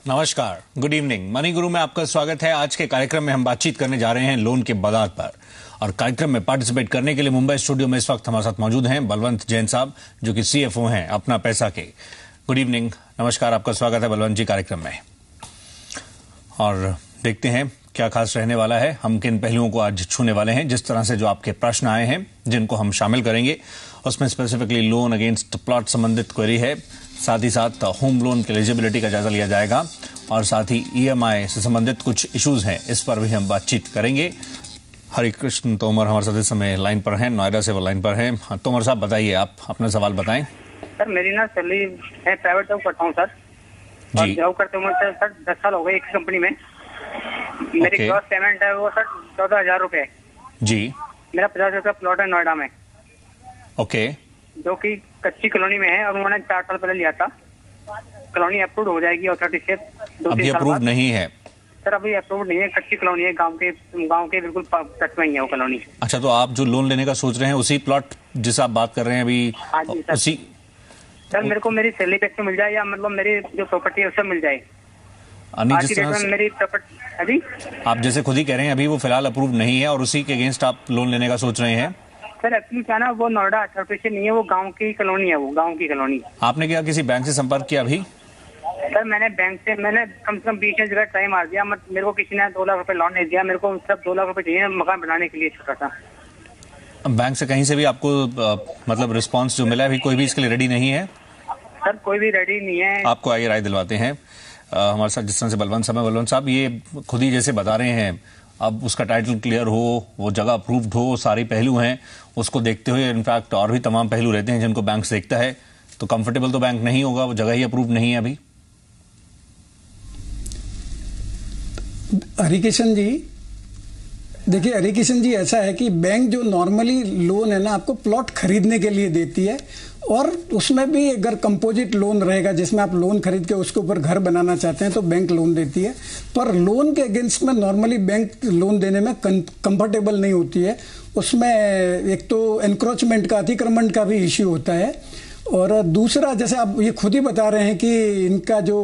नमस्कार, good evening. Money गुरु में आपका स्वागत है। आज के कार्यक्रम में हम बातचीत करने जा रहे हैं लोन के बाजार पर, और कार्यक्रम में पार्टिसिपेट करने के लिए मुंबई स्टूडियो में इस वक्त हमारे साथ मौजूद हैं बलवंत जैन साहब, जो कि CFO हैं अपना पैसा के। गुड इवनिंग, नमस्कार, आपका स्वागत है बलवंत जी कार्यक्रम में। और देखते हैं क्या खास रहने वाला है, हम किन पहलुओं को आज छूने वाले हैं। जिस तरह से जो आपके प्रश्न आए हैं जिनको हम शामिल करेंगे, उसमें स्पेसिफिकली लोन अगेंस्ट प्लॉट संबंधित क्वेरी है, साथ ही साथ होम लोन की एलिजिबिलिटी का जायजा लिया जाएगा, और साथ ही EMI से संबंधित कुछ इश्यूज हैं, इस पर भी हम बातचीत करेंगे। हरिकृष्ण तोमर हमारे साथ इस समय लाइन पर हैं, नोएडा से वो लाइन पर हैं। तोमर साहब बताइए, आप अपना सवाल बताएं। सर मेरी ना सैलरी, मैं प्राइवेट जॉब करता हूँ सर, और जॉब करते हुए सर 10 साल हो गए एक कंपनी में। मेरी ग्रॉस पेमेंट है वो सर 14,000 रुपए जी। मेरा 50 रुपया प्लॉट है नोएडा में, ओके, जो कि कच्ची कॉलोनी में है, और उन्होंने 4 साल पहले लिया था। कॉलोनी अप्रूव हो जाएगी अथॉरिटी से 2-3 साल अप्रूव नहीं है सर, अभी अप्रूव नहीं है। कच्ची कॉलोनी है, गांव के बिल्कुल टच में ही है वो कॉलोनी। अच्छा, तो आप जो लोन लेने का सोच रहे हैं उसी प्लॉट जिस आप बात कर रहे हैं अभी, उसी सर मेरे को मेरी सैलरी पैक मिल जाए, या मतलब मेरी जो प्रॉपर्टी है उससे मिल जाए। जिस तरह से मेरी प्रॉपर्टी अभी आप जैसे खुद ही कह रहे हैं अभी वो फिलहाल अप्रूव नहीं है, और उसी के अगेंस्ट आप लोन लेने का सोच रहे हैं। सर एक्चुअली क्या ना, वो नोएडा अथॉरिटी से नहीं है, वो गांव की कॉलोनी है, वो गांव की कॉलोनी। आपने क्या किसी बैंक से संपर्क किया अभी? सर मैंने बैंक से कम से कम 20 जगह ट्राई मार दिया, मेरे को किसी ने 2 लाख रुपए लोन नहीं दिया। मेरे को सिर्फ 2 लाख रुपए चाहिए मकान बनाने के लिए छोटा सा। बैंक से कहीं से भी आपको मतलब रिस्पांस जो मिला है, अभी कोई भी इसके लिए रेडी नहीं है? सर कोई भी रेडी नहीं है। आपको आगे राय दिलवाते हैं। हमारे साथ जिस तरह से बलवंत साहब ये खुद ही जैसे बता रहे हैं, अब उसका टाइटल क्लियर हो, वो जगह अप्रूव्ड हो, सारे पहलू हैं, उसको देखते हुए इनफैक्ट और भी तमाम पहलू रहते हैं जिनको बैंक देखता है, तो कंफर्टेबल तो बैंक नहीं होगा, वो जगह ही अप्रूव नहीं है अभी। हरिकिशन जी, देखिए हरिकिशन जी, ऐसा है कि बैंक जो नॉर्मली लोन है ना आपको प्लॉट खरीदने के लिए देती है, और उसमें भी अगर कंपोजिट लोन रहेगा जिसमें आप लोन खरीद के उसके ऊपर घर बनाना चाहते हैं तो बैंक लोन देती है। पर लोन के अगेंस्ट में नॉर्मली बैंक लोन देने में कंफर्टेबल नहीं होती है। उसमें एक तो एनक्रोचमेंट का, अतिक्रमण का भी इश्यू होता है, और दूसरा जैसे आप ये खुद ही बता रहे हैं कि इनका जो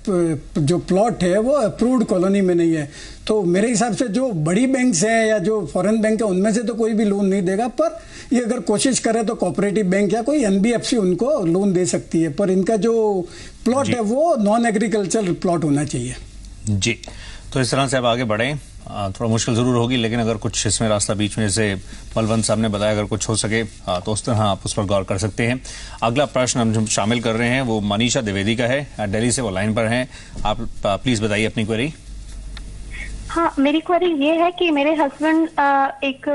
प्लॉट है वो अप्रूव्ड कॉलोनी में नहीं है, तो मेरे हिसाब से जो बड़ी बैंक्स हैं या जो फॉरेन बैंक है उनमें से तो कोई भी लोन नहीं देगा। पर ये अगर कोशिश करें तो कोऑपरेटिव बैंक या कोई NBFC उनको लोन दे सकती है, पर इनका जो प्लॉट है वो नॉन एग्रीकल्चर प्लॉट होना चाहिए जी। तो इस तरह से आप आगे बढ़ें, थोड़ा मुश्किल जरूर होगी, लेकिन अगर कुछ इसमें रास्ता बीच में, जैसे बलवंत साहब ने बताया, अगर कुछ हो सके तो उस तरह आप उस पर गौर कर सकते हैं। अगला प्रश्न हम जो शामिल कर रहे हैं वो मनीषा द्विवेदी का है, दिल्ली से वो लाइन पर हैं। आप प्लीज बताइए अपनी क्वेरी। हाँ, मेरी क्वेरी ये है कि मेरे हस्बैंड एक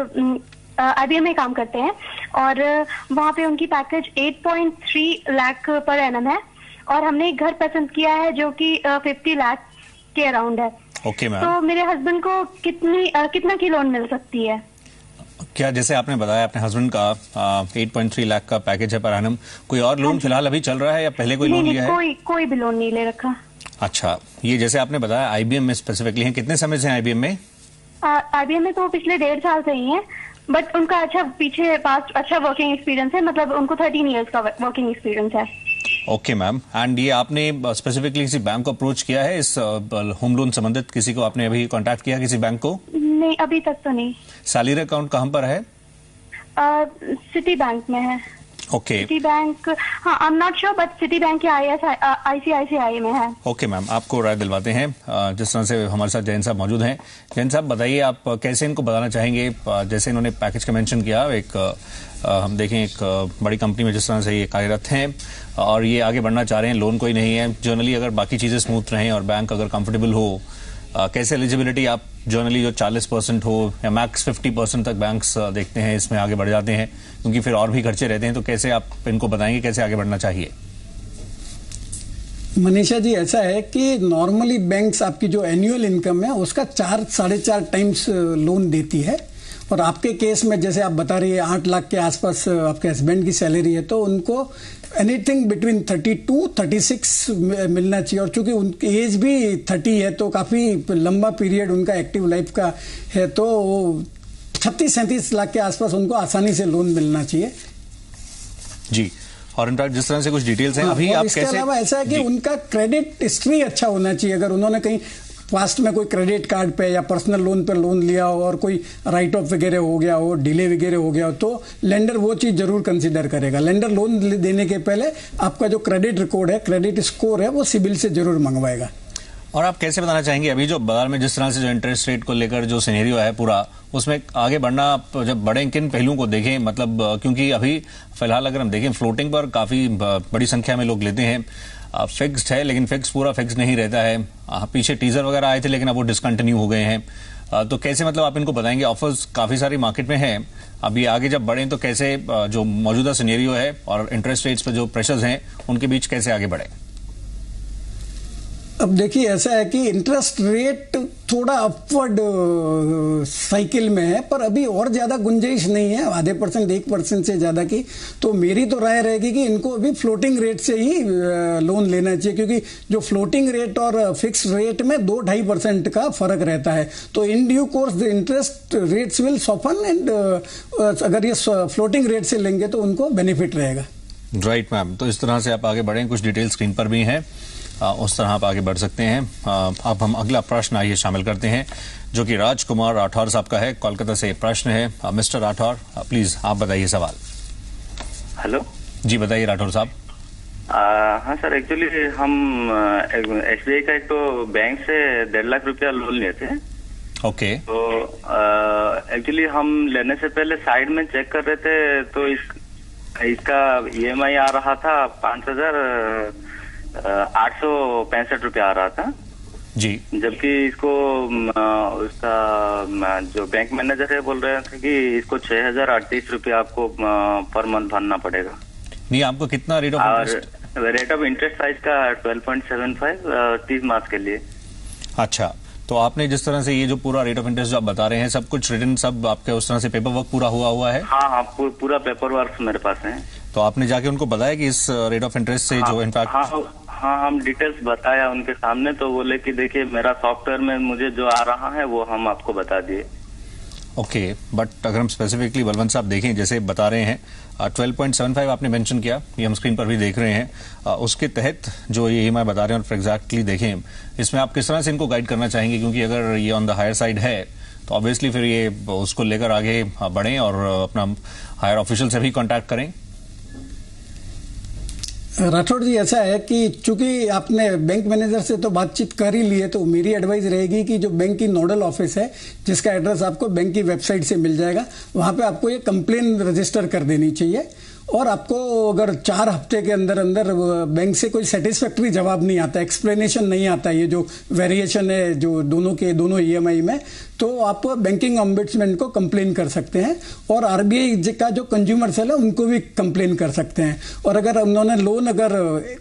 IBM में काम करते हैं, और वहाँ पे उनकी पैकेज 8.3 लाख पर एनम है, और हमने एक घर पसंद किया है जो कि 50 लाख के अराउंड है। ओके मैम, तो मेरे हस्बैंड को कितना की लोन मिल सकती है? क्या जैसे आपने बताया अपने हस्बैंड का 8.3 लाख का पैकेज है पर एनम, कोई और लोन फिलहाल अभी चल रहा है या पहले कोई लोन लिया है? कोई भी लोन नहीं ले रखा। अच्छा, ये जैसे आपने बताया IBM में स्पेसिफिकली हैं, कितने समय से हैं IBM में? IBM में तो पिछले 1.5 साल से ही है, बट उनका अच्छा वर्किंग एक्सपीरियंस है, मतलब उनको 13 इयर्स का वर्किंग एक्सपीरियंस है। ओके मैम, एंड ये आपने स्पेसिफिकली किसी बैंक को अप्रोच किया है इस होम लोन संबंधित? किसी को आपने अभी कांटेक्ट किया किसी बैंक को? नहीं, अभी तक तो नहीं। सैलरी अकाउंट कहाँ पर है? सिटी बैंक में है। ओके, सिटी बैंक, हाँ, I am not sure, but city bank या ICICI में है। ओके मैम, आपको राय दिलवाते हैं। जिस तरह से हमारे साथ जैन साहब मौजूद हैं, जैन साहब बताइए आप कैसे इनको बताना चाहेंगे, जैसे इन्होंने पैकेज का मेंशन किया, एक हम देखें एक बड़ी कंपनी में जिस तरह से ये कार्यरत हैं और ये आगे बढ़ना चाह रहे हैं, लोन कोई नहीं है, जनरली अगर बाकी चीजें स्मूथ रहें और बैंक अगर कंफर्टेबल हो, कैसे एलिजिबिलिटी आप जनरली जो 40% हो या मैक्स 50% तक बैंक्स देखते हैं, इसमें आगे बढ़ जाते हैं, क्योंकि फिर और भी खर्चे रहते हैं, तो कैसे आप इनको बताएंगे कैसे आगे बढ़ना चाहिए? मनीषा जी, ऐसा है कि नॉर्मली बैंक्स आपकी जो एनुअल इनकम है उसका 4-4.5 टाइम्स लोन देती है, और आपके केस में जैसे आप बता रही है 8 लाख के आसपास आपके हस्बैंड की सैलरी है, तो उनको एनीथिंग बिटवीन 32-36 मिलना चाहिए, और चूंकि उनकी एज भी 30 है तो काफी लंबा पीरियड उनका एक्टिव लाइफ का है, तो 36-37 लाख के आसपास उनको आसानी से लोन मिलना चाहिए जी। और इनफैक्ट जिस तरह से कुछ डिटेल्स हैं अभी आप इसके अलावा ऐसा है कि उनका क्रेडिट हिस्ट्री अच्छा होना चाहिए। अगर उन्होंने कहीं पास्ट में कोई क्रेडिट कार्ड पे या पर्सनल लोन पे लोन लिया हो और कोई राइट ऑफ वगैरह हो गया हो, डिले वगैरह हो गया हो, तो लेंडर वो चीज जरूर कंसीडर करेगा। लेंडर लोन देने के पहले आपका जो क्रेडिट रिकॉर्ड है, क्रेडिट स्कोर है, वो सिबिल से जरूर मंगवाएगा। और आप कैसे बताना चाहेंगे अभी जो बाजार में जिस तरह से जो इंटरेस्ट रेट को लेकर जो सिनेरियो है पूरा, उसमें आगे बढ़ना, आप जब बढ़े किन पहलुओं को देखें, मतलब क्योंकि अभी फिलहाल अगर हम देखें फ्लोटिंग पर काफी बड़ी संख्या में लोग लेते हैं, फिक्स्ड है लेकिन फिक्स पूरा फिक्स नहीं रहता है। पीछे टीजर वगैरह आए थे लेकिन अब वो डिसकंटिन्यू हो गए हैं। तो कैसे मतलब आप इनको बताएंगे, ऑफर्स काफी सारी मार्केट में हैं, अभी आगे जब बढ़े तो कैसे जो मौजूदा सिनेरियो है और इंटरेस्ट रेट्स पर जो प्रेशर्स हैं उनके बीच कैसे आगे बढ़े? अब देखिए ऐसा है कि इंटरेस्ट रेट थोड़ा अपवर्ड साइकिल में है, पर अभी और ज्यादा गुंजाइश नहीं है आधे %, 1% से ज्यादा की। तो मेरी तो राय रहेगी कि इनको अभी फ्लोटिंग रेट से ही लोन लेना चाहिए, क्योंकि जो फ्लोटिंग रेट और फिक्स रेट में 2-2.5% का फर्क रहता है। तो in due course the interest rates will soften and अगर ये फ्लोटिंग रेट से लेंगे तो उनको बेनिफिट रहेगा। राइट मैम, तो इस तरह से आप आगे बढ़ें, कुछ डिटेल स्क्रीन पर भी हैं, उस तरह आप आगे बढ़ सकते हैं। अब हम अगला प्रश्न आइए शामिल करते हैं, जो कि राजकुमार राठौर साहब का है, कोलकाता से प्रश्न है। मिस्टर राठौर, प्लीज आप बताइए सवाल। हेलो जी बताइए राठौर साहब। हाँ सर, एक्चुअली हम SBI का एक तो बैंक से 1.5 लाख रुपया लोन लिए थे। ओके। तो एक्चुअली हम लेने से पहले साइड में चेक कर रहे थे, तो इसका EMI आ रहा था 5,865 रुपया आ रहा था जी, जबकि इसको उसका जो बैंक मैनेजर है बोल रहे थे कि इसको 6,038 रुपया आपको पर मंथ भरना पड़ेगा। नहीं, आपको कितना rate of interest? Rate of interest था इसका 12.75 30 मार्च के लिए। अच्छा, तो आपने जिस तरह से ये जो पूरा रेट ऑफ इंटरेस्ट जो आप बता रहे हैं, सब कुछ रिटर्न, सब आपके उस तरह से पेपर वर्क पूरा हुआ है? हाँ, पूरा पेपर वर्क मेरे पास है। तो आपने जाके उनको बताया कि इस रेट ऑफ इंटरेस्ट से जो इनफैक्ट? हाँ, हम डिटेल्स बताया उनके सामने, तो बोले कि देखिए मेरा सॉफ्टवेयर में मुझे जो आ रहा है वो हम आपको बता दिए। ओके, बट अगर हम स्पेसिफिकली बलवंत साहब देखें, जैसे बता रहे हैं 12.75 आपने मेंशन किया, ये हम स्क्रीन पर भी देख रहे हैं, उसके तहत जो ये EMI बता रहे हैं और एग्जैक्टली देखें, इसमें आप किस तरह से इनको गाइड करना चाहेंगे? क्योंकि अगर ये ऑन द हायर साइड है तो ऑब्वियसली फिर ये उसको लेकर आगे बढ़ें और अपना हायर ऑफिशियल से भी कॉन्टैक्ट करें। राठौड़ जी, ऐसा है कि चूंकि आपने बैंक मैनेजर से तो बातचीत कर ही ली है, तो मेरी एडवाइस रहेगी कि जो बैंक की नोडल ऑफिस है, जिसका एड्रेस आपको बैंक की वेबसाइट से मिल जाएगा, वहां पे आपको ये कंप्लेन रजिस्टर कर देनी चाहिए। और आपको अगर 4 हफ्ते के अंदर अंदर बैंक से कोई सेटिस्फैक्ट्री जवाब नहीं आता, एक्सप्लेनेशन नहीं आता, ये जो वेरिएशन है जो दोनों EMI में, तो आप बैंकिंग ऑम्बुड्समैन को कंप्लेन कर सकते हैं। और RBI का जो कंज्यूमर सेल है उनको भी कंप्लेन कर सकते हैं। और अगर उन्होंने लोन अगर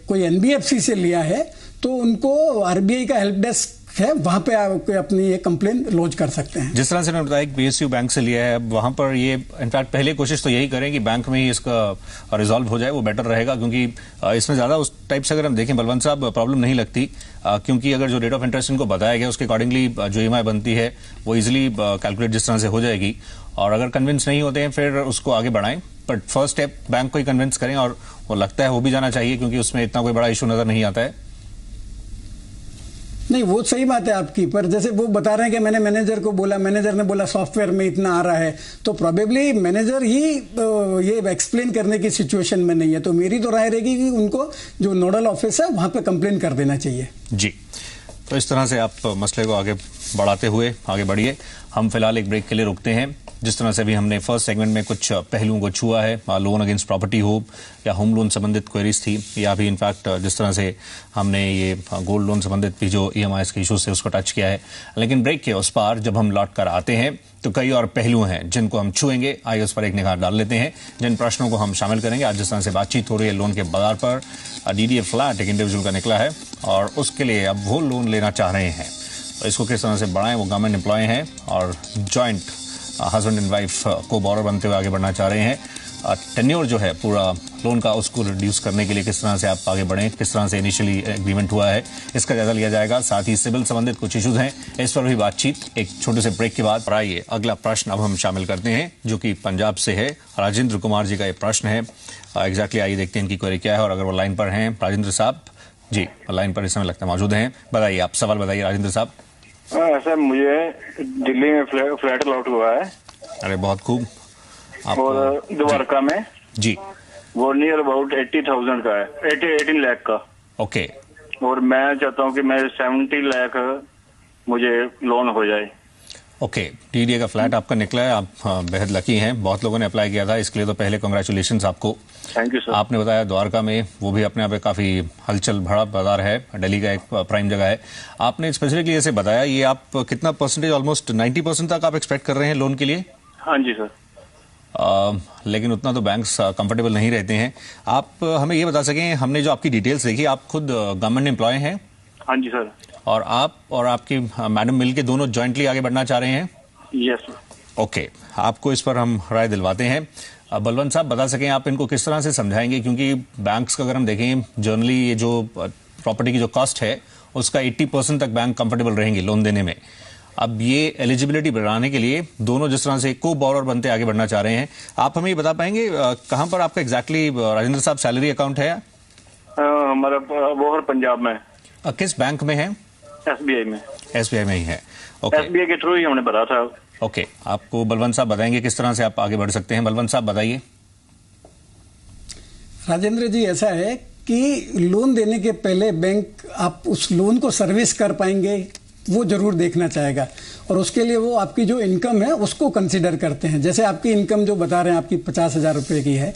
कोई NBFC से लिया है तो उनको RBI का हेल्प डेस्क है, वहां पे आप अपनी ये कंप्लेन लॉन्च कर सकते हैं। जिस तरह से उन्होंने बताया कि PSU बैंक से लिया है, वहां पर ये इनफैक्ट पहले कोशिश तो यही करें कि बैंक में ही इसका रिजॉल्व हो जाए, वो बेटर रहेगा, क्योंकि इसमें ज्यादा उस टाइप से अगर हम देखें बलवंत साहब प्रॉब्लम नहीं लगती, क्योंकि अगर जो रेट ऑफ इंटरेस्ट इनको बताया गया उसके अकॉर्डिंगली जो EMI बनती है वो इजिली कैलकुलेट जिस तरह से हो जाएगी। और अगर कन्विंस नहीं होते हैं फिर उसको आगे बढ़ाएं, बट फर्स्ट स्टेप बैंक को ही कन्विंस करें, और वो लगता है हो भी जाना चाहिए, क्योंकि उसमें इतना कोई बड़ा इशू नजर नहीं आता है। नहीं, वो सही बात है आपकी, पर जैसे वो बता रहे हैं कि मैंने मैनेजर को बोला, मैनेजर ने बोला सॉफ्टवेयर में इतना आ रहा है, तो प्रोबेबली मैनेजर ही ये एक्सप्लेन करने की सिचुएशन में नहीं है। तो मेरी तो राय रहेगी कि उनको जो नोडल ऑफिस है वहां पे कंप्लेन कर देना चाहिए। जी, तो इस तरह से आप मसले को आगे बढ़ाते हुए आगे बढ़िए। हम फिलहाल एक ब्रेक के लिए रुकते हैं। जिस तरह से अभी हमने फर्स्ट सेगमेंट में कुछ पहलुओं को छुआ है, लोन अगेंस्ट प्रॉपर्टी हो या होम लोन संबंधित क्वेरीज थी, या भी इनफैक्ट जिस तरह से हमने ये गोल्ड लोन संबंधित भी जो EMIs के इशूज से उसको टच किया है। लेकिन ब्रेक के उस पार जब हम लौट कर आते हैं तो कई और पहलू हैं जिनको हम छुएंगे। आइए उस पर एक निगाह डाल लेते हैं, जिन प्रश्नों को हम शामिल करेंगे। आज जिस तरह से बातचीत हो रही है लोन के बाजार पर, DDA फ्लैट एक इंडिविजुअल का निकला है और उसके लिए अब वो लोन लेना चाह रहे हैं, तो इसको किस तरह से बढ़ाएं। वो गवर्नमेंट एम्प्लॉय हैं और जॉइंट हस्बैंड एंड वाइफ को बोरर बनते हुए आगे बढ़ना चाह रहे हैं, टेन्योर जो है पूरा लोन का उसको रिड्यूस करने के लिए किस तरह से आप आगे बढ़ें, किस तरह से इनिशियली एग्रीमेंट हुआ है, इसका जायजा लिया जाएगा। साथ ही सिविल संबंधित कुछ इश्यूज हैं, इस पर भी बातचीत एक छोटे से ब्रेक के बाद। और आइए अगला प्रश्न अब हम शामिल करते हैं जो कि पंजाब से है। राजेंद्र कुमार जी का ये प्रश्न है। एग्जैक्टली आइए देखते हैं इनकी क्वेरी क्या है और अगर वो लाइन पर हैं। राजेंद्र साहब जी लाइन पर इस समय लगता है मौजूद हैं। बताइए, आप सवाल बताइए राजेंद्र साहब। सर मुझे दिल्ली में फ्लैट अलॉट हुआ है। अरे बहुत खूब। और द्वारका में जी वो नियर अबाउट 80,000 का है, 18 लाख का। ओके। और मैं चाहता हूँ कि मैं 70 लाख मुझे लोन हो जाए। ओके, टीडीए का फ्लैट आपका निकला है, आप बेहद लकी हैं। बहुत लोगों ने अप्लाई किया था, इसके लिए तो पहले कांग्रेचुलेशंस आपको। Thank you sir. आपने बताया द्वारका में, वो भी अपने आप में काफी हलचल भरा बाजार है, दिल्ली का एक प्राइम जगह है। आपने स्पेसिफिकली ऐसे बताया, ये आप कितना परसेंटेज, ऑलमोस्ट 90% तक आप एक्सपेक्ट कर रहे हैं लोन के लिए? हाँ जी सर। लेकिन उतना तो बैंक्स कंफर्टेबल नहीं रहते हैं। आप हमें ये बता सकें, हमने जो आपकी डिटेल्स देखी, आप खुद गवर्नमेंट एम्प्लॉय हैं? हाँ जी सर। और आप और आपकी मैडम मिलके दोनों जॉइंटली आगे बढ़ना चाह रहे हैं? Yes sir. ओके, आपको इस पर हम राय दिलवाते हैं। बलवंत साहब बता सकें आप इनको किस तरह से समझाएंगे, क्योंकि बैंक्स का अगर हम देखें जनरली ये जो प्रॉपर्टी की जो कॉस्ट है उसका 80% तक बैंक कंफर्टेबल रहेंगे लोन देने में। अब ये एलिजिबिलिटी बढ़ाने के लिए दोनों जिस तरह से को बोरोवर बनते आगे बढ़ना चाह रहे हैं, आप हमें ये बता पाएंगे कहां पर आपका एग्जैक्टली राजेंद्र साहब सैलरी अकाउंट है? हमारा बोहर पंजाब में। किस बैंक में है? SBI में। SBI में ही है। ओके, SBI के थ्रू ही हमने भरा था। ओके, आपको बलवंत साहब बताएंगे किस तरह से आप आगे बढ़ सकते हैं। बलवंत साहब बताइए। राजेंद्र जी, ऐसा है कि लोन देने के पहले बैंक आप उस लोन को सर्विस कर पाएंगे वो जरूर देखना चाहेगा, और उसके लिए वो आपकी जो इनकम है उसको कंसिडर करते हैं। जैसे आपकी इनकम जो बता रहे हैं आपकी 50,000 रुपए की है,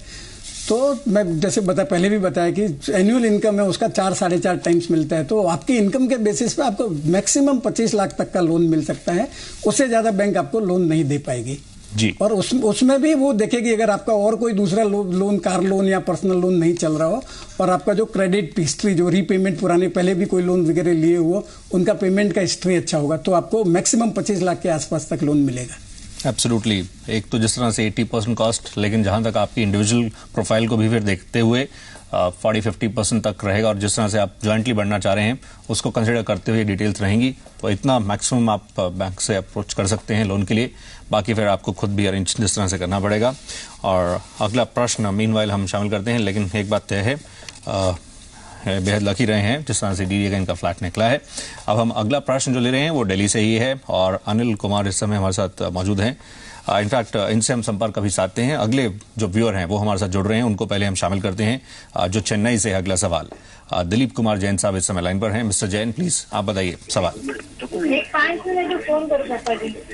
तो मैं जैसे पहले भी बताया कि एनुअल इनकम है उसका 4-4.5 टाइम्स मिलता है, तो आपकी इनकम के बेसिस पे आपको मैक्सिमम 25 लाख तक का लोन मिल सकता है। उससे ज्यादा बैंक आपको लोन नहीं दे पाएगी जी। और उसमें भी वो देखेगी अगर आपका और कोई दूसरा लोन, कार लोन या पर्सनल लोन नहीं चल रहा हो, और आपका जो क्रेडिट हिस्ट्री, जो रीपेमेंट पुराने पहले भी कोई लोन वगैरह लिए हुआ, उनका पेमेंट का हिस्ट्री अच्छा होगा, तो आपको मैक्सिमम 25 लाख के आसपास तक लोन मिलेगा। एब्सोल्युटली। एक तो जिस तरह से 80% कॉस्ट, लेकिन जहां तक आपकी इंडिविजुअल प्रोफाइल को भी फिर देखते हुए 40-50% तक रहेगा, और जिस तरह से आप ज्वाइंटली बढ़ना चाह रहे हैं उसको कंसिडर करते हुए डिटेल्स रहेंगी, तो इतना मैक्सिमम आप बैंक से अप्रोच कर सकते हैं लोन के लिए। बाकी फिर आपको खुद भी अरेंज जिस तरह से करना पड़ेगा। और अगला प्रश्न मीनवाइल हम शामिल करते हैं, लेकिन एक बात तय है, बेहद लकी रहे हैं जिस तरह से डीडीए का इनका फ्लैट निकला है। अब हम अगला प्रश्न जो ले रहे हैं वो दिल्ली से ही है, और अनिल कुमार इस समय हमारे साथ मौजूद हैं। इनफैक्ट इनसे हम संपर्क अभी साधते हैं। अगले जो व्यूअर हैं वो हमारे साथ जुड़ रहे हैं, उनको पहले हम शामिल करते हैं। जो चेन्नई से अगला सवाल, दिलीप कुमार जैन साहब इस समय लाइन पर हैं। मिस्टर जैन, प्लीज आप बताइए सवाल।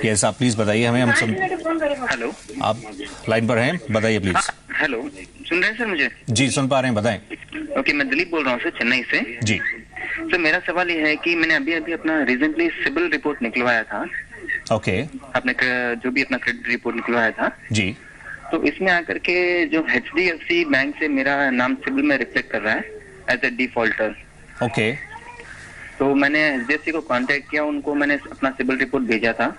यस, आप प्लीज बताइए हमें। हम हेलो, आप लाइन पर हैं, बताइए प्लीज। हेलो, सुन रहे हैं सर मुझे? जी सुन पा रहे हैं, बताएं। ओके, मैं दिलीप बोल रहा हूँ सर, चेन्नई से। जी सर, मेरा सवाल ये है कि मैंने अभी अपना रिसेंटली सिविल रिपोर्ट निकलवाया था। ओके। आपने जो भी अपना क्रेडिट रिपोर्ट निकलवाया था जी, तो इसमें आकर के जो HDFC बैंक से मेरा नाम सिविल में रिफ्लेक्ट कर रहा है एज ए डिफॉल्टर। ओके। तो मैंने HDFC को कांटेक्ट किया, उनको मैंने अपना सिविल रिपोर्ट भेजा था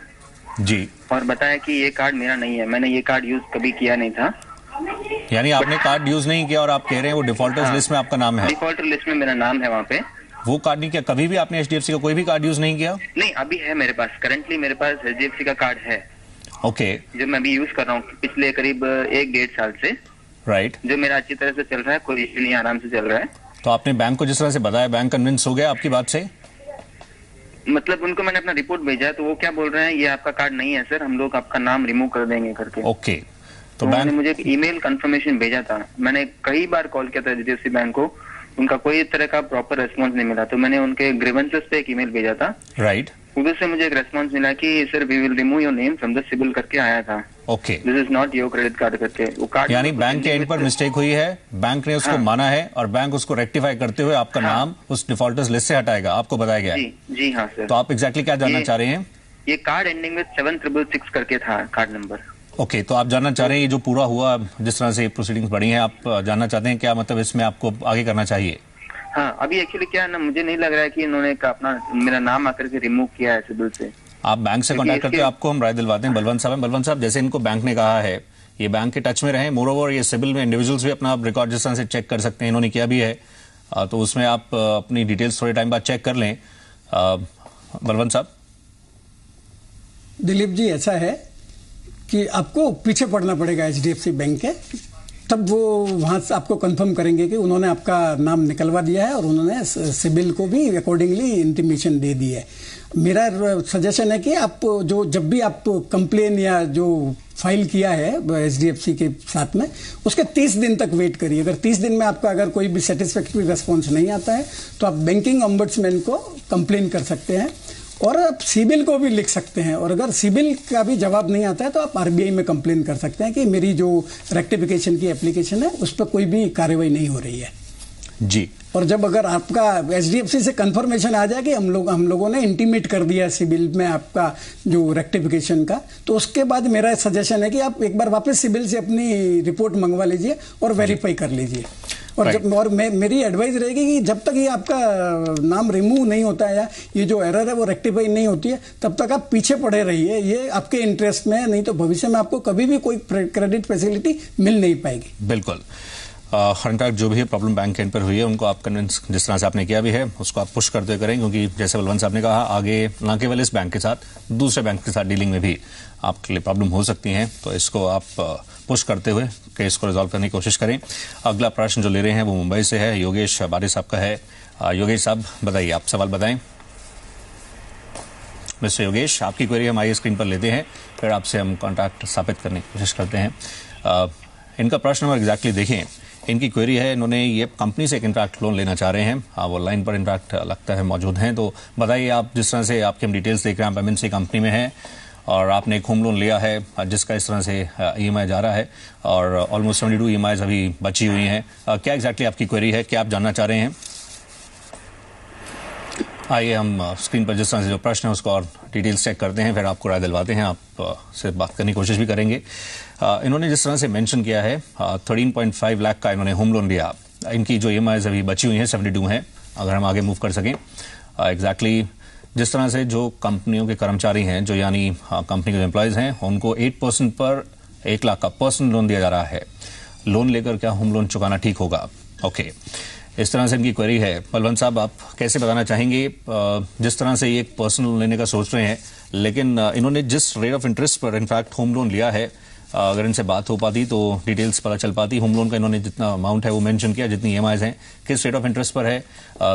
जी, और बताया कि ये कार्ड मेरा नहीं है, मैंने ये कार्ड यूज कभी किया नहीं था। यानी आपने कार्ड यूज नहीं किया और आप कह रहे हैं वो डिफॉल्टर्स लिस्ट में आपका नाम है? डिफॉल्टर लिस्ट में मेरा नाम है वहाँ पे। वो कार्ड नहीं किया कभी भी आपने? HDFC का कोई भी कार्ड यूज नहीं किया? नहीं, अभी है मेरे पास, करंटली मेरे पास HDFC का कार्ड है। ओके। जो मैं अभी यूज कर रहा हूँ पिछले करीब 1-1.5 साल से। राइट। जो मेरा अच्छी तरह से चल रहा है, कोई इश्यू नहीं, आराम से चल रहा है। तो आपने बैंक को जिस तरह से बताया, बैंक कन्विंस हो गया आपकी बात से? मतलब उनको मैंने अपना रिपोर्ट भेजा तो वो क्या बोल रहे हैं, ये आपका कार्ड नहीं है सर, हम लोग आपका नाम रिमूव कर देंगे करके। ओके। तो बैंक मुझे एक ईमेल कंफर्मेशन भेजा था, मैंने कई बार कॉल किया था HDFC बैंक को, उनका कोई तरह का प्रॉपर रेस्पॉन्स नहीं मिला। तो मैंने उनके ग्रीवेंसेस पे एक ईमेल भेजा था। राइट। उधर से मुझे एक रेस्पॉन्स मिला कि sir we will remove your name from the civil करके आया था। Okay. This is not your credit card करके। वो कार्ड यानी बैंक के एंड पर मिस्टेक हुई है, बैंक ने उसको माना है और बैंक उसको रेक्टिफाई करते हुए आपका नाम उस डिफॉल्टर्स लिस्ट से हटाएगा, आपको बताया गया है? जी हाँ सर। तो आप एग्जैक्टली क्या जानना चाह रहे हैं? ये कार्ड एंडिंग में 7666 करके था कार्ड नंबर। ओके, तो आप जानना चाह रहे हैं ये जो पूरा हुआ, जिस तरह से प्रोसीडिंग्स बढ़ी हैं, आप जानना चाहते हैं क्या मतलब इसमें आपको आगे करना चाहिए? हाँ, अभी एक्चुअली क्या है ना, मुझे नहीं लग रहा है कि इन्होंने अपना मेरा नाम आकर के रिमूव किया है सिविल से। आप बैंक से कांटेक्ट करते हो, आपको हम राय दिलवाते हैं। बलवंत साहब, जैसे इनको बैंक ने कहा है ये बैंक के टच में रहें। मोरओवर ये सिबिल में इंडिविजुअल्स भी अपना रिकॉर्ड जिस तरह से चेक कर सकते हैं, इन्होंने किया भी है, तो उसमें आप अपनी डिटेल्स थोड़े टाइम बाद चेक कर लें। बलवंत साहब। दिलीप जी, ऐसा है कि आपको पीछे पड़ना पड़ेगा HDFC बैंक के, तब वो वहां से आपको कंफर्म करेंगे कि उन्होंने आपका नाम निकलवा दिया है और उन्होंने सिबिल को भी अकॉर्डिंगली इंटीमेशन दे दी है। मेरा सजेशन है कि आप जब भी आप कंप्लेन या जो फाइल किया है HDFC के साथ में, उसके 30 दिन तक वेट करिए। अगर 30 दिन में आपका अगर कोई भी सेटिस्फैक्ट्री रिस्पॉन्स नहीं आता है तो आप बैंकिंग ऑम्बड्समैन को कंप्लेन कर सकते हैं और आप सिबिल को भी लिख सकते हैं। और अगर सिबिल का भी जवाब नहीं आता है तो आप RBI में कंप्लेन कर सकते हैं कि मेरी जो रेक्टिफिकेशन की एप्लीकेशन है उस पर कोई भी कार्रवाई नहीं हो रही है जी। और जब अगर आपका HDFC से कंफर्मेशन आ जाए कि हम लोगों ने इंटीमेट कर दिया सिबिल में आपका जो रेक्टिफिकेशन का, तो उसके बाद मेरा सजेशन है कि आप एक बार वापस सिबिल से अपनी रिपोर्ट मंगवा लीजिए और वेरीफाई कर लीजिए। और मेरी एडवाइस रहेगी कि जब तक ये आपका नाम रिमूव नहीं होता है या ये जो एरर है वो रेक्टिफाई नहीं होती है, तब तक आप पीछे पड़े रहिए। ये आपके इंटरेस्ट में है, नहीं तो भविष्य में आपको कभी भी कोई क्रेडिट फैसिलिटी मिल नहीं पाएगी। बिल्कुल। इनफैक्ट जो भी प्रॉब्लम बैंक के एंड पर हुई है उनको आप कन्विंस जिस तरह से आपने किया भी है उसको आप पुश करते करें, क्योंकि जैसे बलवंत साहब ने कहा आगे ना केवल इस बैंक के साथ दूसरे बैंक के साथ डीलिंग में भी आपके लिए प्रॉब्लम हो सकती है, तो इसको आप पुश करते हुए केस को रिजॉल्व करने की कोशिश करें। अगला प्रश्न जो ले रहे हैं वो मुंबई से है, योगेश बारे साहब का है। योगेश साहब बताइए, आप सवाल बताएं। मिस्टर योगेश, आपकी क्वेरी हम आइए स्क्रीन पर लेते हैं, फिर आपसे हम कॉन्टैक्ट स्थापित करने की कोशिश करते हैं। इनका प्रश्न नंबर एग्जैक्टली देखें। इनकी क्वेरी है, इन्होंने ये कंपनी से एक इनफैक्ट लोन लेना चाह रहे हैं, वो लाइन पर इनफैक्ट लगता है मौजूद हैं, तो बताइए आप जिस तरह से आपके हम डिटेल्स देख रहे हैं, आप MNC कंपनी में हैं और आपने एक होम लोन लिया है जिसका इस तरह से EMI जा रहा है और ऑलमोस्ट 72 EMIs अभी बची हुई हैं। क्या एग्जैक्टली आपकी क्वेरी है, क्या आप जानना चाह रहे हैं? आइए हम स्क्रीन पर जिस तरह से जो प्रश्न है उसको और डिटेल्स चेक करते हैं, फिर आपको राय दिलवाते हैं, आप से बात करने की कोशिश भी करेंगे। इन्होंने जिस तरह से मेंशन किया है 13.5 लाख का इन्होंने होम लोन लिया। इनकी जो EMIs अभी बची हुई हैं 72 हैं। अगर हम आगे मूव कर सकें, एग्जैक्टली जिस तरह से जो कंपनियों के कर्मचारी हैं, जो यानी कंपनी के जो एम्प्लॉयज हैं, उनको 8% पर 1 लाख का पर्सनल लोन दिया जा रहा है। लोन लेकर क्या होम लोन चुकाना ठीक होगा? ओके, इस तरह से इनकी क्वेरी है। बलवंत साहब, आप कैसे बताना चाहेंगे, जिस तरह से ये एक पर्सनल लोन लेने का सोच रहे हैं, लेकिन इन्होंने जिस रेट ऑफ इंटरेस्ट पर इनफैक्ट होम लोन लिया है, अगर इनसे बात हो पाती तो डिटेल्स पता चल पाती। होम लोन का इन्होंने जितना अमाउंट है वो मेंशन किया, जितनी EMIs हैं, किस रेट ऑफ इंटरेस्ट पर है,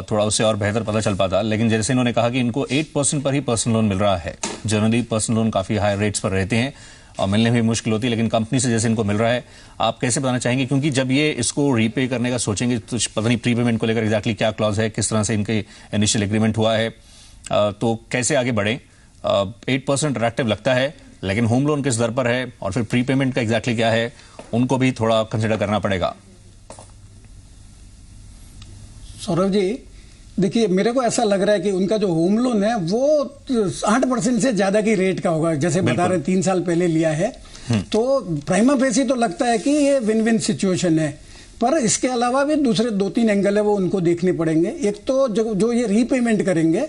थोड़ा उससे और बेहतर पता चल पाता। लेकिन जैसे इन्होंने कहा कि इनको 8% पर ही पर्सनल लोन मिल रहा है। जनरली पर्सनल लोन काफी हाई रेट्स पर रहते हैं और मिलने में भी मुश्किल होती है, लेकिन कंपनी से जैसे इनको मिल रहा है, आप कैसे बताना चाहेंगे? क्योंकि जब ये इसको रीपे करने का सोचेंगे तो पता नहीं प्रीपेमेंट को लेकर एग्जैक्टली क्या क्लॉज है, किस तरह से इनके इनिशियल एग्रीमेंट हुआ है, तो कैसे आगे बढ़े? 8% अट्रैक्टिव लगता है, लेकिन होम लोन किस दर पर है और फिर प्रीपेमेंट का एग्जैक्टली क्या है, उनको भी थोड़ा कंसिडर करना पड़ेगा। सौरभ जी, देखिए, मेरे को ऐसा लग रहा है कि उनका जो होम लोन है वो 8% से ज्यादा की रेट का होगा, जैसे बता रहे 3 साल पहले लिया है। तो प्राइमा फेसी तो लगता है कि ये विन विन सिचुएशन है, पर इसके अलावा भी दूसरे 2-3 एंगल है वो उनको देखने पड़ेंगे। एक तो जो ये रीपेमेंट करेंगे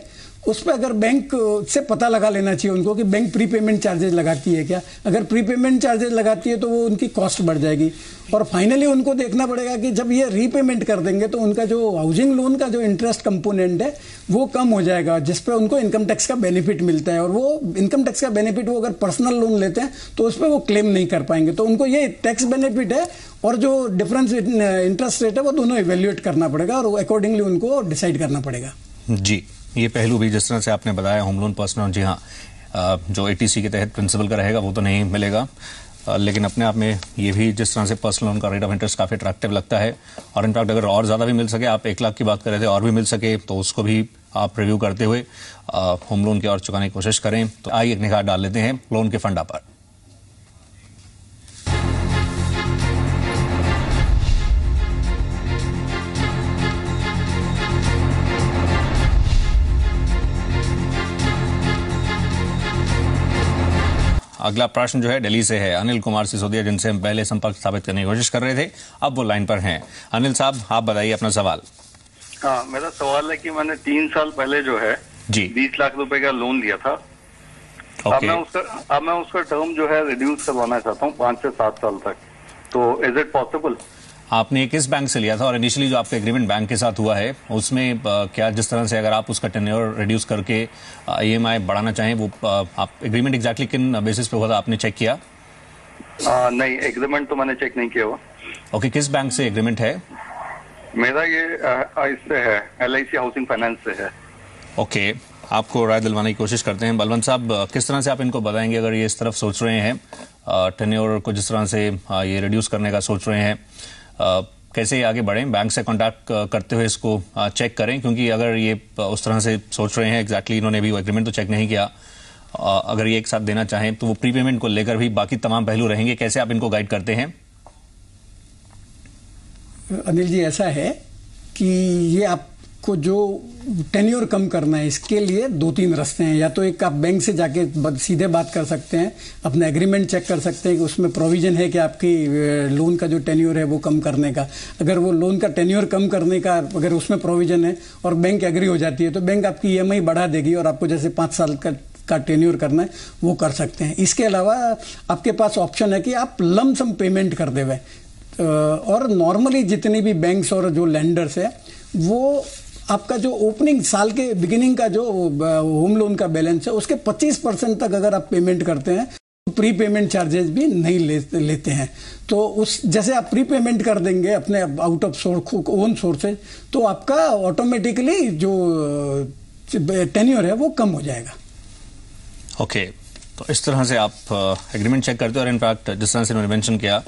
उस पर अगर बैंक से पता लगा लेना चाहिए उनको कि बैंक प्रीपेमेंट चार्जेस लगाती है क्या। अगर प्रीपेमेंट चार्जेस लगाती है तो वो उनकी कॉस्ट बढ़ जाएगी। और फाइनली उनको देखना पड़ेगा कि जब ये रीपेमेंट कर देंगे तो उनका जो हाउसिंग लोन का जो इंटरेस्ट कंपोनेंट है वो कम हो जाएगा, जिस पर उनको इनकम टैक्स का बेनिफिट मिलता है। और वो इनकम टैक्स का बेनिफिट वो अगर पर्सनल लोन लेते हैं तो उस पर वो क्लेम नहीं कर पाएंगे। तो उनको ये टैक्स बेनिफिट है और जो डिफरेंस इंटरेस्ट रेट है वो दोनों इवेल्युएट करना पड़ेगा और अकॉर्डिंगली उनको डिसाइड करना पड़ेगा। जी, ये पहलू भी जिस तरह से आपने बताया, होम लोन पर्सनल, जी हाँ, जो ATC के तहत प्रिंसिपल का रहेगा वो तो नहीं मिलेगा, लेकिन अपने आप में ये भी जिस तरह से पर्सनल लोन का रेट ऑफ इंटरेस्ट काफी अट्रैक्टिव लगता है। और इनफैक्ट अगर और ज्यादा भी मिल सके, आप 1 लाख की बात कर रहे थे, और भी मिल सके तो उसको भी आप रिव्यू करते हुए होम लोन की और चुकाने की कोशिश करें। तो आइए एक निगाह डाल लेते हैं लोन के फंडा पर। अगला प्रश्न जो है दिल्ली से है, अनिल कुमार सिसोदिया, जिनसे हम पहले संपर्क स्थापित करने की कोशिश कर रहे थे, अब वो लाइन पर हैं। अनिल साहब, आप बताइए अपना सवाल। हाँ, मेरा सवाल है कि मैंने 3 साल पहले जो है जी 20 लाख रुपए का लोन लिया था अब मैं उसका टर्म जो है रिड्यूस करवाना चाहता हूँ 5 से 7 साल तक, तो इज इट पॉसिबल? आपने किस बैंक से लिया था और इनिशियली जो आपका एग्रीमेंट बैंक के साथ हुआ है उसमें क्या जिस तरह से अगर आप उसका टेन्योर रिड्यूस करके EMI बढ़ाना चाहें वो आप एग्रीमेंट एग्जैक्टली किन बेसिस पे हुआ था, आपने चेक किया? नहीं, एग्रीमेंट तो मैंने चेक नहीं किया हुआ। ओके, किस बैंक से एग्रीमेंट है? मेरा ये इससे है, LIC हाउसिंग फाइनेंस से है। ओके, आपको राय दिलवाने की कोशिश करते हैं। बलवंत साहब, किस तरह से आप इनको बताएंगे अगर ये इस तरफ सोच रहे हैं, टेन्योर को जिस तरह से ये रिड्यूस करने का सोच रहे हैं, कैसे आगे बढ़ें? बैंक से कांटेक्ट करते हुए इसको चेक करें, क्योंकि अगर ये उस तरह से सोच रहे हैं एग्जैक्टली, इन्होंने भी वो एग्रीमेंट तो चेक नहीं किया, अगर ये एक साथ देना चाहें तो वो प्रीपेमेंट को लेकर भी बाकी तमाम पहलू रहेंगे, कैसे आप इनको गाइड करते हैं? अनिल जी, ऐसा है कि ये आपको जो टेन्योर कम करना है इसके लिए 2-3 रास्ते हैं। या तो एक आप बैंक से जाके सीधे बात कर सकते हैं, अपना एग्रीमेंट चेक कर सकते हैं कि उसमें प्रोविजन है कि आपकी लोन का जो टेन्योर है वो कम करने का। अगर वो लोन का टेन्योर कम करने का अगर उसमें प्रोविजन है और बैंक एग्री हो जाती है तो बैंक आपकी EMI बढ़ा देगी और आपको जैसे 5 साल का टेन्योर करना है वो कर सकते हैं। इसके अलावा आपके पास ऑप्शन है कि आप लम सम पेमेंट कर देवे, और नॉर्मली जितनी भी बैंक्स और जो लैंडर्स है वो आपका जो ओपनिंग साल के बिगिनिंग का जो होम लोन का बैलेंस है उसके 25% तक अगर आप पेमेंट करते हैं तो प्री पेमेंट चार्जेस भी नहीं लेते हैं। तो उस जैसे आप प्री पेमेंट कर देंगे अपने आउट ऑफ ओन सोर्सेज तो आपका ऑटोमेटिकली जो टेन्योर है वो कम हो जाएगा। ओके, तो इस तरह से आप एग्रीमेंट चेक करते हो और इनफैक्ट जिस तरह से उन्होंने मेंशन किया,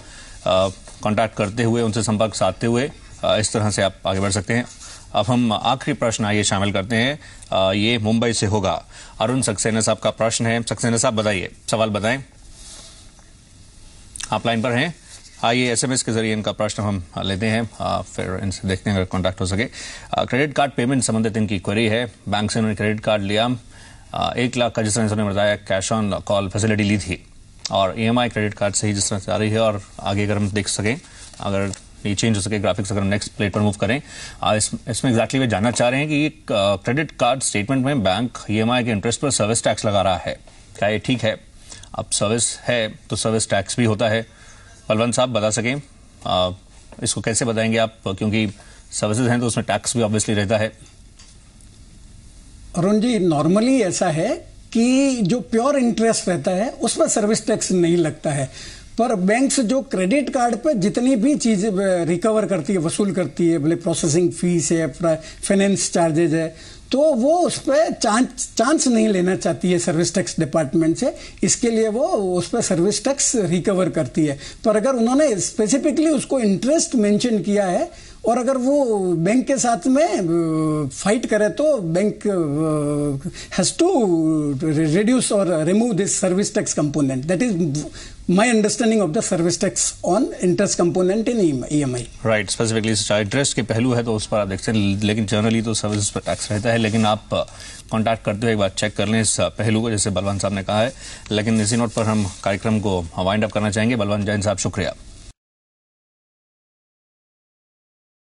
कांटेक्ट करते हुए, उनसे संपर्क साधते हुए इस तरह से आप आगे बढ़ सकते हैं। अब हम आखिरी प्रश्न आइए शामिल करते हैं, ये मुंबई से होगा। अरुण सक्सेना साहब का प्रश्न है। सक्सेना साहब बताइए, सवाल बताएं। आप लाइन पर हैं, आइए SMS के जरिए इनका प्रश्न हम लेते हैं, फिर इनसे देखते हैं अगर कॉन्टैक्ट हो सके। क्रेडिट कार्ड पेमेंट संबंधित इनकी क्वेरी है। बैंक से उन्होंने क्रेडिट कार्ड लिया, 1 लाख का जिस तरह से उन्होंने बताया कैश ऑन कॉल फैसिलिटी ली थी, और EMI क्रेडिट कार्ड से ही जिस तरह से आ रही है। और आगे अगर हम देख सकें, अगर ये चेंज हो सके ग्राफिक्स, अगर हम नेक्स्ट प्लेट पर मूव करें, इसमें एग्जैक्टली वे जानना चाह रहे हैं कि ये क्रेडिट कार्ड स्टेटमेंट में बैंक EMI के इंटरेस्ट पर सर्विस टैक्स लगा रहा है, क्या ये ठीक है? अब सर्विस है तो सर्विस टैक्स भी होता है। बलवंत साहब बता सकें, इसको कैसे बताएंगे आप, क्योंकि सर्विसेज हैं तो उसमें टैक्स भी ऑब्वियसली रहता है। अरुण जी, नॉर्मली ऐसा है कि जो प्योर इंटरेस्ट रहता है उसमें सर्विस टैक्स नहीं लगता है, पर बैंक्स जो क्रेडिट कार्ड पे जितनी भी चीज रिकवर करती है, वसूल करती है, भले प्रोसेसिंग फीस है, फाइनेंस चार्जेज है, तो वो उस पर चांस नहीं लेना चाहती है सर्विस टैक्स डिपार्टमेंट से, इसके लिए वो उस पर सर्विस टैक्स रिकवर करती है। पर अगर उन्होंने स्पेसिफिकली उसको इंटरेस्ट मेंशन किया है और अगर वो बैंक के साथ में फाइट करे तो बैंक हैज टू रिड्यूस और remove this service tax component. That is my understanding of the service tax on interest component in EMI। Right, specifically interest के पहलू है तो उस पर आप देखते हैं, लेकिन जनरली तो सर्विस पर टैक्स रहता है। लेकिन आप कांटेक्ट करते हुए एक बार चेक कर लें इस पहलू को, जैसे बलवंत साहब ने कहा है। लेकिन इसी नोट पर हम कार्यक्रम को वाइंड अप करना चाहेंगे। बलवंत जैन साहब, शुक्रिया।